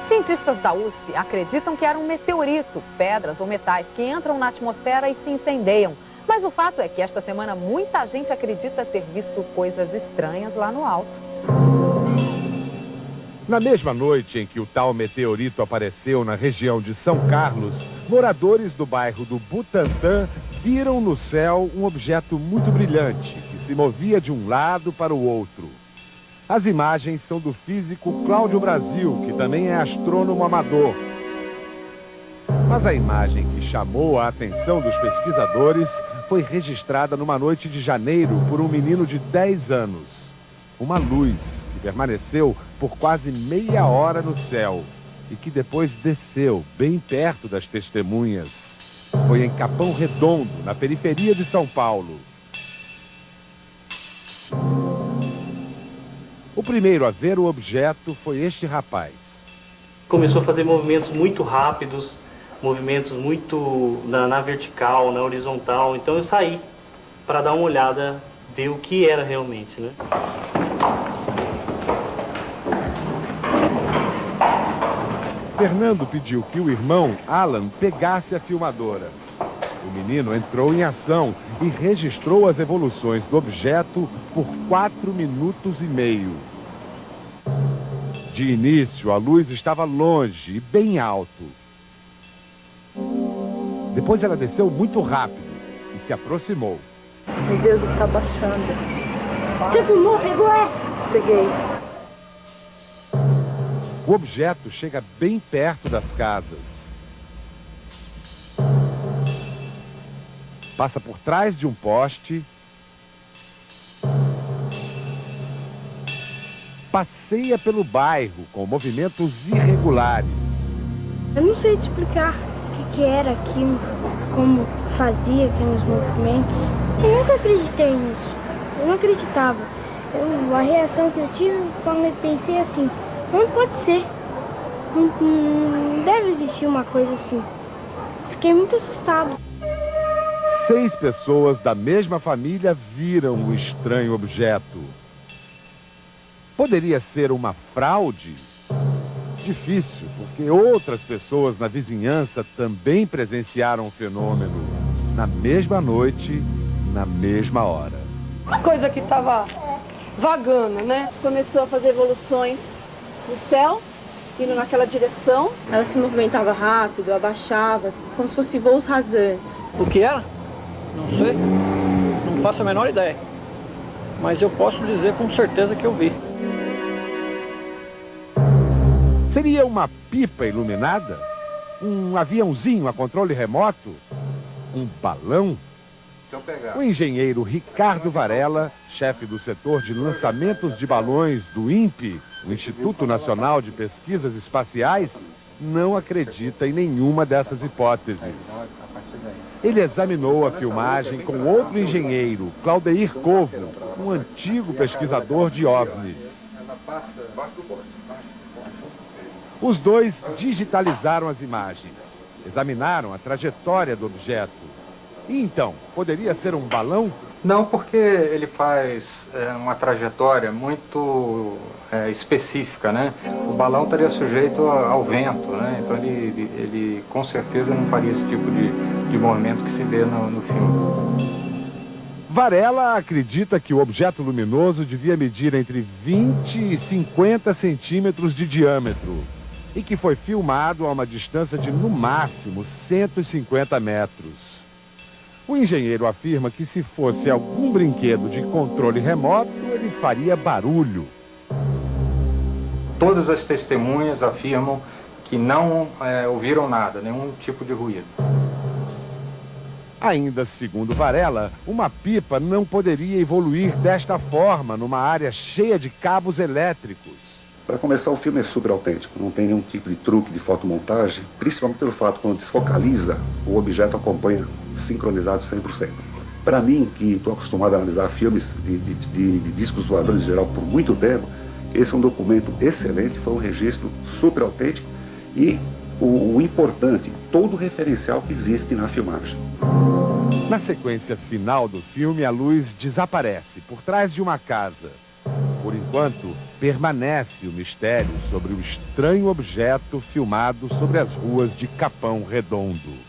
Cientistas da USP acreditam que era um meteorito, pedras ou metais que entram na atmosfera e se incendeiam. Mas o fato é que esta semana muita gente acredita ter visto coisas estranhas lá no alto. Na mesma noite em que o tal meteorito apareceu na região de São Carlos, moradores do bairro do Butantã viram no céu um objeto muito brilhante que se movia de um lado para o outro. As imagens são do físico Cláudio Brasil, que também é astrônomo amador. Mas a imagem que chamou a atenção dos pesquisadores foi registrada numa noite de janeiro por um menino de 10 anos. Uma luz que permaneceu por quase meia hora no céu e que depois desceu bem perto das testemunhas. Foi em Capão Redondo, na periferia de São Paulo. O primeiro a ver o objeto foi este rapaz. Começou a fazer movimentos muito rápidos, movimentos muito na vertical, na horizontal. Então eu saí para dar uma olhada, ver o que era realmente, né? Fernando pediu que o irmão, Alan, pegasse a filmadora. O menino entrou em ação e registrou as evoluções do objeto por 4 minutos e meio. De início, a luz estava longe e bem alto. Depois ela desceu muito rápido e se aproximou. Meu Deus, está baixando. Você filmou? Pegou essa? Peguei. O objeto chega bem perto das casas. Passa por trás de um poste. Passeia pelo bairro com movimentos irregulares. Eu não sei te explicar o que era aquilo, como fazia aqueles movimentos. Eu nunca acreditei nisso. Eu não acreditava. A reação que eu tive quando eu pensei assim, não pode ser. Não deve existir uma coisa assim. Fiquei muito assustado. 6 pessoas da mesma família viram o estranho objeto. Poderia ser uma fraude? Difícil, porque outras pessoas na vizinhança também presenciaram o fenômeno na mesma noite, na mesma hora. Uma coisa que estava vagando, né? Começou a fazer evoluções no céu, indo naquela direção. Ela se movimentava rápido, abaixava, como se fossem voos rasantes. O que era? Não sei. Não faço a menor ideia. Mas eu posso dizer com certeza que eu vi. Seria uma pipa iluminada? Um aviãozinho a controle remoto? Um balão? O engenheiro Ricardo Varela, chefe do setor de lançamentos de balões do INPE, o Instituto Nacional de Pesquisas Espaciais, não acredita em nenhuma dessas hipóteses. Ele examinou a filmagem com outro engenheiro, Claudeir Covo, um antigo pesquisador de OVNIs. Os dois digitalizaram as imagens, examinaram a trajetória do objeto. E então, poderia ser um balão? Não, porque ele faz uma trajetória muito específica, né? O balão estaria sujeito ao vento, né? Então ele com certeza não faria esse tipo de movimento que se vê no filme. Varela acredita que o objeto luminoso devia medir entre 20 e 50 centímetros de diâmetro e que foi filmado a uma distância de, no máximo, 150 metros. O engenheiro afirma que se fosse algum brinquedo de controle remoto, ele faria barulho. Todas as testemunhas afirmam que não ouviram nada, nenhum tipo de ruído. Ainda segundo Varela, uma pipa não poderia evoluir desta forma numa área cheia de cabos elétricos. Para começar, o filme é super autêntico, não tem nenhum tipo de truque de fotomontagem, principalmente pelo fato que quando desfocaliza, o objeto acompanha sincronizado 100%. Para mim, que estou acostumado a analisar filmes de discos voadores em geral por muito tempo, esse é um documento excelente, foi um registro super autêntico e o importante, todo o referencial que existe na filmagem. Na sequência final do filme, a luz desaparece por trás de uma casa. Por enquanto, permanece o mistério sobre o estranho objeto filmado sobre as ruas de Capão Redondo.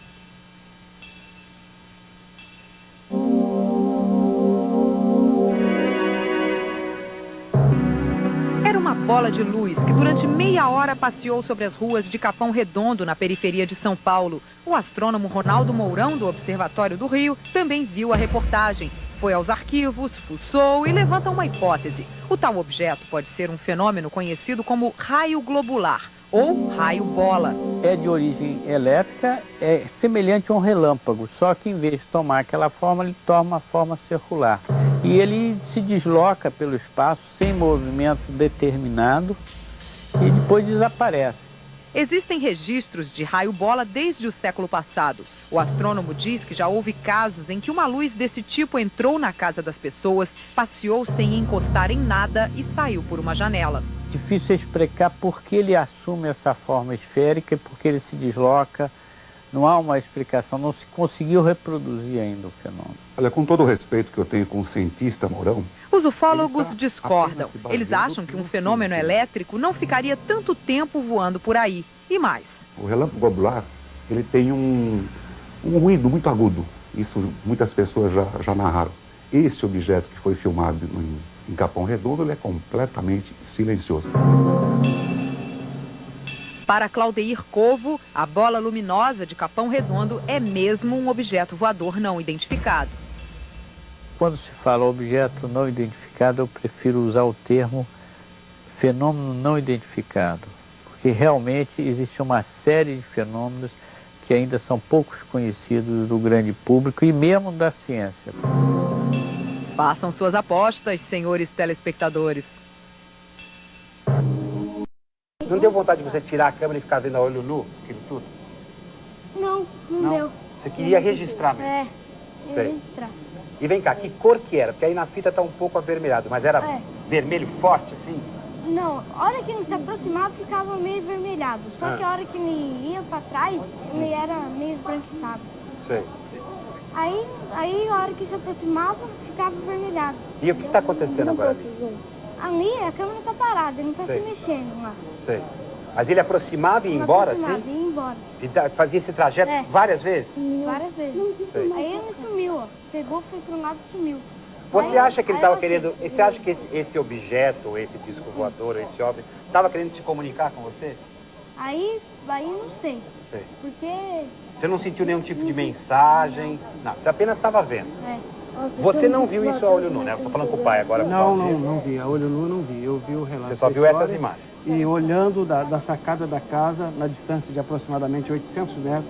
Uma bola de luz que durante meia hora passeou sobre as ruas de Capão Redondo, na periferia de São Paulo. O astrônomo Ronaldo Mourão, do Observatório do Rio, também viu a reportagem. Foi aos arquivos, fuçou e levanta uma hipótese. O tal objeto pode ser um fenômeno conhecido como raio globular ou raio bola. É de origem elétrica, é semelhante a um relâmpago, só que em vez de tomar aquela forma, ele toma uma forma circular. E ele se desloca pelo espaço sem movimento determinado e depois desaparece. Existem registros de raio-bola desde o século passado. O astrônomo diz que já houve casos em que uma luz desse tipo entrou na casa das pessoas, passeou sem encostar em nada e saiu por uma janela. Difícil explicar por que ele assume essa forma esférica e por que ele se desloca. Não há uma explicação, não se conseguiu reproduzir ainda o fenômeno. Olha, com todo o respeito que eu tenho com o cientista Mourão... Os ufólogos discordam. Eles acham que um fenômeno elétrico não ficaria tanto tempo voando por aí. E mais. O relâmpago globular, ele tem um ruído muito agudo. Isso muitas pessoas já narraram. Esse objeto que foi filmado em Capão Redondo, ele é completamente silencioso. Para Claudeir Covo, a bola luminosa de Capão Redondo é mesmo um objeto voador não identificado. Quando se fala objeto não identificado, eu prefiro usar o termo fenômeno não identificado, porque realmente existe uma série de fenômenos que ainda são poucos conhecidos do grande público e mesmo da ciência. Façam suas apostas, senhores telespectadores. Não deu vontade de você tirar a câmera e ficar vendo a olho nu, aquilo tudo? Não deu. Você queria registrar mesmo? Registrar. E vem cá, que cor que era? Porque aí na fita tá um pouco avermelhado, mas era vermelho forte, assim? Não, a hora que ele se aproximava ficava meio avermelhado. Só que a hora que ele ia pra trás, ele era meio esbranquiçado. Sei. Aí a hora que se aproximava, ficava avermelhado. E o que tá acontecendo agora ali? Ali a câmera tá parada, ele não tá se mexendo lá. Sei. Mas ele aproximava e ia embora, assim? Ia embora. E fazia esse trajeto várias vezes? Várias vezes. Sei. Aí ele sumiu, ó. Pegou, foi pro lado e sumiu. Você acha que ele estava querendo... Você acha que esse objeto, esse disco voador, esse OVNI, estava querendo se comunicar com você? Aí não sei. Porque... Você não sentiu nenhum tipo de mensagem? Não, você apenas estava vendo. Você não viu isso a olho nu, né? Eu tô falando com o pai agora. Não vi. A olho nu eu não vi. Eu vi o relato. Você só viu essas imagens? E olhando da sacada da casa, na distância de aproximadamente 800 metros,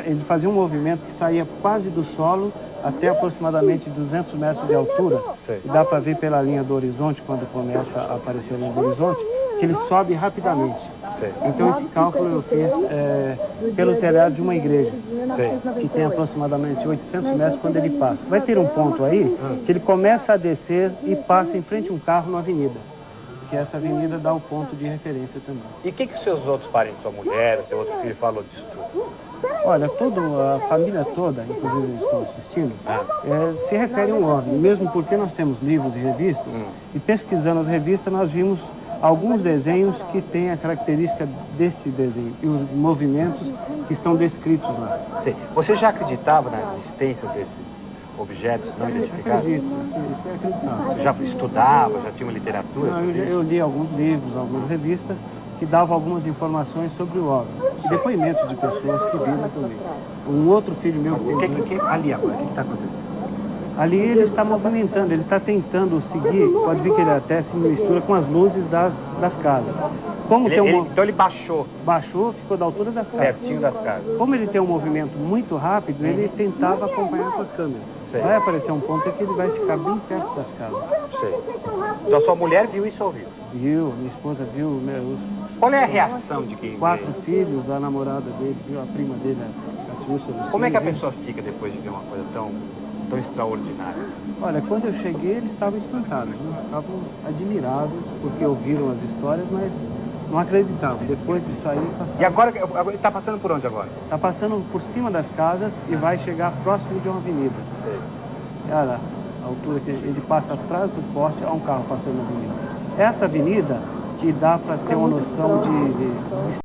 ele fazia um movimento que saía quase do solo até aproximadamente 200 metros de altura. E dá para ver pela linha do horizonte, quando começa a aparecer a linha do horizonte, que ele sobe rapidamente. Então esse cálculo eu fiz pelo telhado de uma igreja, que tem aproximadamente 800 metros quando ele passa. Vai ter um ponto aí que ele começa a descer e passa em frente a um carro na avenida, que essa avenida dá o ponto de referência também. E o que os seus outros parentes, sua mulher, seu outro filho falou disso tudo? Olha, a família toda, inclusive eles estão assistindo, se refere a um OVNI, mesmo porque nós temos livros e revistas, e pesquisando as revistas nós vimos alguns desenhos que têm a característica desse desenho e os movimentos que estão descritos lá. Sim. Você já acreditava na existência desses objetos não identificados? Acredito. Você já estudava, já tinha uma literatura? Não, eu li alguns livros, algumas revistas que davam algumas informações sobre o OVNI e depoimentos de pessoas que viram também. Um outro filho meu... Ali agora, o que está acontecendo? Ali ele está movimentando, ele está tentando seguir, pode ver que ele até se mistura com as luzes das casas. Então ele baixou? Baixou, ficou da altura das casas. Pertinho das casas. Como ele tem um movimento muito rápido, ele tentava acompanhar com as câmeras. Vai aparecer um ponto em que ele vai ficar bem perto das casas. Então sua mulher viu isso ao vivo? Viu, minha esposa viu. Qual é a reação de quem 4 filhos, a namorada dele, viu, a prima dele, a Catiúcia. Como é que a pessoa fica depois de ver uma coisa tão extraordinária? Olha, quando eu cheguei, eles estavam espantados, né? Estavam admirados, porque ouviram as histórias, mas não acreditavam. Depois de sair, passaram. E agora ele está passando por onde agora? Está passando por cima das casas e vai chegar próximo de uma avenida. Olha, a altura que ele passa atrás do poste, há um carro passando na avenida. Essa avenida te dá para ter uma noção de